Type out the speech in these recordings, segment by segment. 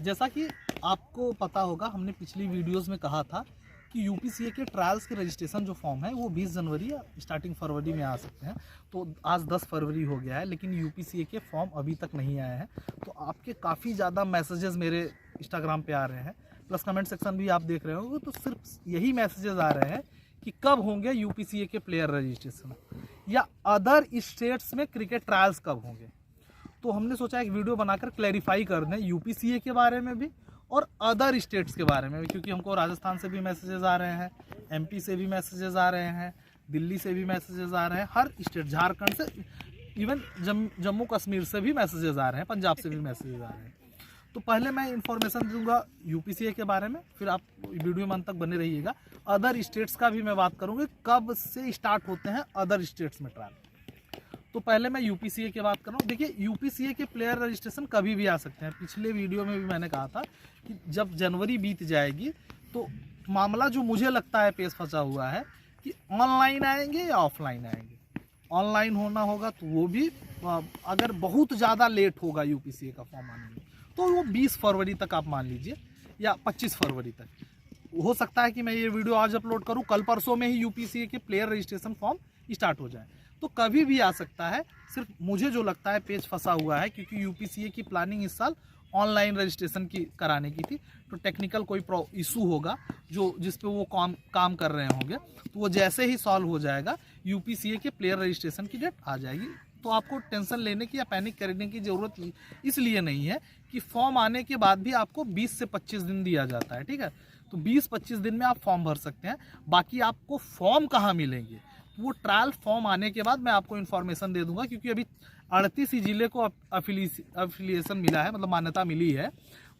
जैसा कि आपको पता होगा, हमने पिछली वीडियोस में कहा था कि यूपीसीए के ट्रायल्स के रजिस्ट्रेशन जो फॉर्म है वो 20 जनवरी या स्टार्टिंग फरवरी में आ सकते हैं। तो आज 10 फरवरी हो गया है, लेकिन यूपीसीए के फॉर्म अभी तक नहीं आए हैं। तो आपके काफ़ी ज़्यादा मैसेजेस मेरे इंस्टाग्राम पे आ रहे हैं, प्लस कमेंट सेक्शन भी आप देख रहे होंगे, तो सिर्फ यही मैसेजेस आ रहे हैं कि कब होंगे यूपीसीए के प्लेयर रजिस्ट्रेशन या अदर स्टेट्स में क्रिकेट ट्रायल्स कब होंगे। तो हमने सोचा एक वीडियो बनाकर क्लैरिफाई कर दें यूपीसीए के बारे में भी और अदर स्टेट्स के बारे में भी, क्योंकि हमको राजस्थान से भी मैसेजेस आ रहे हैं, एमपी से भी मैसेजेस आ रहे हैं, दिल्ली से भी मैसेजेस आ रहे हैं, हर स्टेट, झारखंड से, इवन जम्मू कश्मीर से भी मैसेजेस आ रहे हैं, पंजाब से भी मैसेजेस आ रहे हैं। तो पहले मैं इन्फॉर्मेशन दूंगा यूपीसीए के बारे में, फिर आप वीडियो में अंत तक बने रहिएगा। अदर स्टेट्स का भी मैं बात करूँगी, कब से स्टार्ट होते हैं अदर स्टेट्स में ट्रायल। तो पहले मैं यूपीसीए की बात कर रहा हूँ। देखिए, यूपीसीए के प्लेयर रजिस्ट्रेशन कभी भी आ सकते हैं। पिछले वीडियो में भी मैंने कहा था कि जब जनवरी बीत जाएगी तो मामला जो मुझे लगता है पेश फंसा हुआ है कि ऑनलाइन आएंगे या ऑफलाइन आएंगे। ऑनलाइन होना होगा तो वो भी अगर बहुत ज़्यादा लेट होगा यूपीसीए का फॉर्म आने में तो वो 20 फरवरी तक आप मान लीजिए, या 25 फरवरी तक हो सकता है कि मैं ये वीडियो आज अपलोड करूँ, कल परसों में ही यूपीसीए के प्लेयर रजिस्ट्रेशन फॉर्म स्टार्ट हो जाए। तो कभी भी आ सकता है। सिर्फ मुझे जो लगता है पेज फंसा हुआ है, क्योंकि यूपीसीए की प्लानिंग इस साल ऑनलाइन रजिस्ट्रेशन की कराने की थी। तो टेक्निकल कोई इशू होगा जो जिस पे वो काम कर रहे होंगे, तो वो जैसे ही सॉल्व हो जाएगा यूपीसीए के प्लेयर रजिस्ट्रेशन की डेट आ जाएगी। तो आपको टेंशन लेने की या पैनिक करने की ज़रूरत इसलिए नहीं है कि फॉर्म आने के बाद भी आपको 20 से 25 दिन दिया जाता है, ठीक है। तो 20-25 दिन में आप फॉर्म भर सकते हैं। बाकी आपको फॉर्म कहाँ मिलेंगे वो ट्रायल फॉर्म आने के बाद मैं आपको इन्फॉर्मेशन दे दूंगा, क्योंकि अभी 38 ही जिले को अफिलिएशन मिला है, मतलब मान्यता मिली है।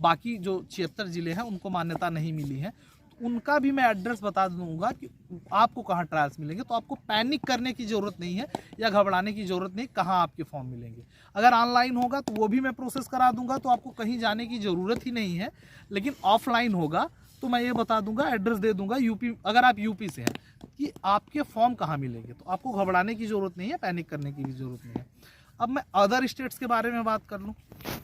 बाकी जो 76 जिले हैं उनको मान्यता नहीं मिली है। तो उनका भी मैं एड्रेस बता दूंगा कि आपको कहाँ ट्रायल्स मिलेंगे। तो आपको पैनिक करने की ज़रूरत नहीं है या घबराने की ज़रूरत नहीं कहाँ आपके फॉर्म मिलेंगे। अगर ऑनलाइन होगा तो वो भी मैं प्रोसेस करा दूंगा, तो आपको कहीं जाने की ज़रूरत ही नहीं है। लेकिन ऑफलाइन होगा तो मैं ये बता दूंगा, एड्रेस दे दूंगा, यूपी, अगर आप यूपी से हैं, कि आपके फॉर्म कहाँ मिलेंगे। तो आपको घबराने की ज़रूरत नहीं है, पैनिक करने की भी ज़रूरत नहीं है। अब मैं अदर स्टेट्स के बारे में बात कर लूँ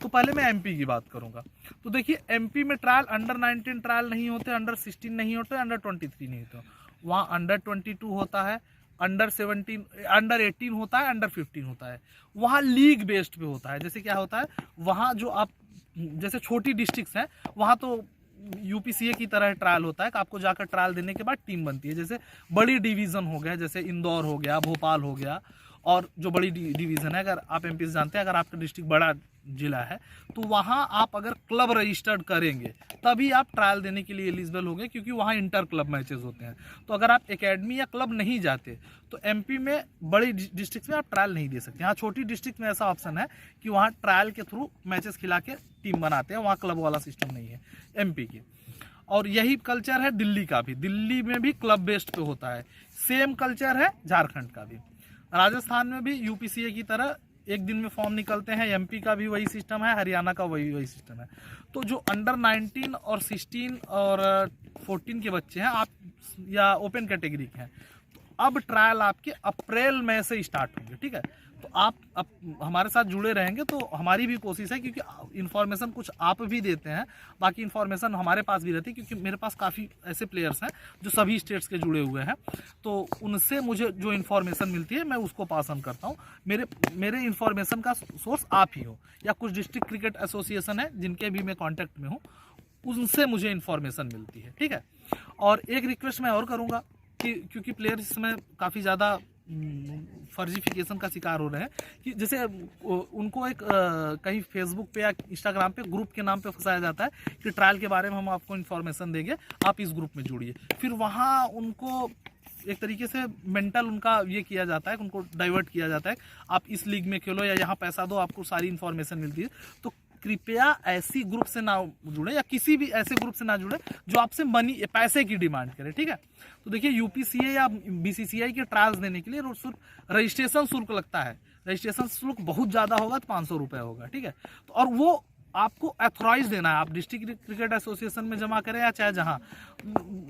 तो पहले मैं एमपी की बात करूँगा। तो देखिए, एमपी में ट्रायल अंडर 19 ट्रायल नहीं होते, अंडर 16 नहीं होते, अंडर 23 नहीं होते। वहाँ अंडर 22 होता है, अंडर 17, अंडर 18 होता है, अंडर 15 होता है। वहाँ लीग बेस्ड पे होता है। जैसे क्या होता है, वहाँ जो आप जैसे छोटी डिस्ट्रिक्ट्स हैं वहाँ तो यूपीसीए की तरह ट्रायल होता है कि आपको जाकर ट्रायल देने के बाद टीम बनती है। जैसे बड़ी डिवीज़न हो गया, जैसे इंदौर हो गया, भोपाल हो गया, और जो बड़ी डिवीज़न है, अगर आप एमपी से जानते हैं, अगर आपका डिस्ट्रिक्ट बड़ा जिला है तो वहाँ आप अगर क्लब रजिस्टर्ड करेंगे तभी आप ट्रायल देने के लिए एलिजिबल होंगे, क्योंकि वहाँ इंटर क्लब मैचेस होते हैं। तो अगर आप एकेडमी या क्लब नहीं जाते तो एमपी में बड़ी डिस्ट्रिक्ट में आप ट्रायल नहीं दे सकते। यहाँ छोटी डिस्ट्रिक्ट में ऐसा ऑप्शन है कि वहाँ ट्रायल के थ्रू मैचेस खिला के टीम बनाते हैं, वहाँ क्लब वाला सिस्टम नहीं है एमपी की। और यही कल्चर है दिल्ली का भी, दिल्ली में भी क्लब बेस्ड पे होता है। सेम कल्चर है झारखंड का भी। राजस्थान में भी यूपीसीए की तरह एक दिन में फॉर्म निकलते हैं। एमपी का भी वही सिस्टम है, हरियाणा का वही सिस्टम है। तो जो अंडर 19 और 16 और 14 के बच्चे हैं, आप या ओपन कैटेगरी के हैं, तो अब ट्रायल आपके अप्रैल मई से स्टार्ट होंगे, ठीक है। तो आप हमारे साथ जुड़े रहेंगे तो हमारी भी कोशिश है, क्योंकि इन्फॉर्मेशन कुछ आप भी देते हैं, बाकी इन्फॉर्मेशन हमारे पास भी रहती है, क्योंकि मेरे पास काफ़ी ऐसे प्लेयर्स हैं जो सभी स्टेट्स के जुड़े हुए हैं। तो उनसे मुझे जो इन्फॉर्मेशन मिलती है मैं उसको पास ऑन करता हूँ। मेरे इन्फॉर्मेशन का सोर्स आप ही हो, या कुछ डिस्ट्रिक्ट क्रिकेट एसोसिएशन है जिनके भी मैं कॉन्टैक्ट में हूँ, उनसे मुझे इन्फॉर्मेशन मिलती है, ठीक है। और एक रिक्वेस्ट मैं और करूँगा कि क्योंकि प्लेयर्स इसमें काफ़ी ज़्यादा फर्जीफिकेशन का शिकार हो रहे हैं, कि जैसे उनको एक कहीं फेसबुक पे या इंस्टाग्राम पे ग्रुप के नाम पे फंसाया जाता है कि ट्रायल के बारे में हम आपको इन्फॉर्मेशन देंगे, आप इस ग्रुप में जुड़िए। फिर वहाँ उनको एक तरीके से मेंटल उनका ये किया जाता है, उनको डाइवर्ट किया जाता है, आप इस लीग में खेलो या यहाँ पैसा दो, आपको सारी इन्फॉर्मेशन मिलती है। तो कृपया ऐसी ग्रुप से ना जुड़े, या किसी भी ऐसे ग्रुप से ना जुड़े जो आपसे पैसे की डिमांड करे, ठीक है। तो देखिए, यूपीसीए या बीसीसीआई के ट्रायल्स देने के लिए रजिस्ट्रेशन शुल्क लगता है। रजिस्ट्रेशन शुल्क बहुत ज़्यादा होगा तो 500 रुपये होगा, ठीक है। तो और वो आपको अथोराइज देना है, आप डिस्ट्रिक्ट क्रिकेट एसोसिएशन में जमा करें या चाहे जहां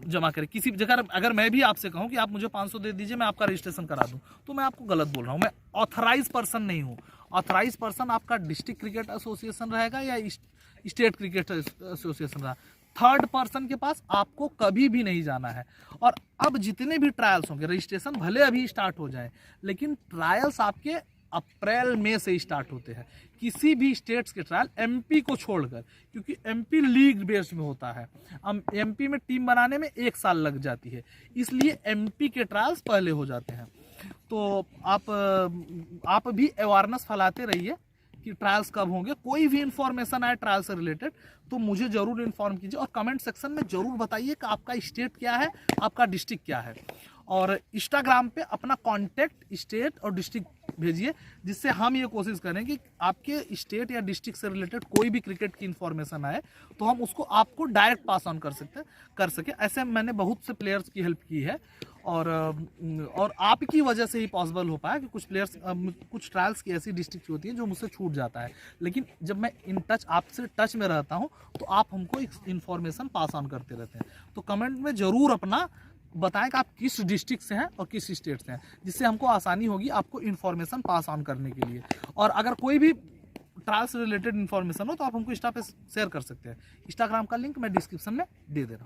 जमा करें, किसी जगह। अगर मैं भी आपसे कहूं कि आप मुझे 500 दे दीजिए, मैं आपका रजिस्ट्रेशन करा दूं, तो मैं आपको गलत बोल रहा हूं। मैं ऑथराइज पर्सन नहीं हूं। ऑथराइज पर्सन आपका डिस्ट्रिक्ट क्रिकेट एसोसिएशन रहेगा या स्टेट क्रिकेट एसोसिएशन रहा। थर्ड पर्सन के पास आपको कभी भी नहीं जाना है। और अब जितने भी ट्रायल्स होंगे, रजिस्ट्रेशन भले अभी स्टार्ट हो जाए, लेकिन ट्रायल्स आपके अप्रैल मई से स्टार्ट होते हैं। किसी भी स्टेट्स के ट्रायल एमपी को छोड़कर, क्योंकि एमपी लीग बेस्ड में होता है, एमपी में टीम बनाने में 1 साल लग जाती है, इसलिए एमपी के ट्रायल्स पहले हो जाते हैं। तो आप भी अवेयरनेस फैलाते रहिए कि ट्रायल्स कब होंगे। कोई भी इंफॉर्मेशन आए ट्रायल से रिलेटेड तो मुझे जरूर इन्फॉर्म कीजिए, और कमेंट सेक्शन में जरूर बताइए कि आपका स्टेट क्या है, आपका डिस्ट्रिक्ट क्या है। और इंस्टाग्राम पे अपना कॉन्टैक्ट स्टेट और डिस्ट्रिक्ट भेजिए, जिससे हम ये कोशिश करें कि आपके स्टेट या डिस्ट्रिक्ट से रिलेटेड कोई भी क्रिकेट की इन्फॉर्मेशन आए तो हम उसको आपको डायरेक्ट पास ऑन कर सके। ऐसे मैंने बहुत से प्लेयर्स की हेल्प की है, और आपकी वजह से ही पॉसिबल हो पाया कि कुछ प्लेयर्स, कुछ ट्रायल्स की ऐसी डिस्ट्रिक्ट होती है जो मुझसे छूट जाता है, लेकिन जब मैं आपसे टच में रहता हूँ तो आप हमको इन्फॉर्मेशन पास ऑन करते रहते हैं। तो कमेंट में ज़रूर अपना बताएं कि आप किस डिस्ट्रिक्ट से हैं और किस स्टेट से हैं, जिससे हमको आसानी होगी आपको इन्फॉर्मेशन पास ऑन करने के लिए। और अगर कोई भी ट्रायल से रिलेटेड इन्फॉर्मेशन हो तो आप हमको इंस्टा पे शेयर कर सकते हैं। इंस्टाग्राम का लिंक मैं डिस्क्रिप्शन में दे रहा हूँ।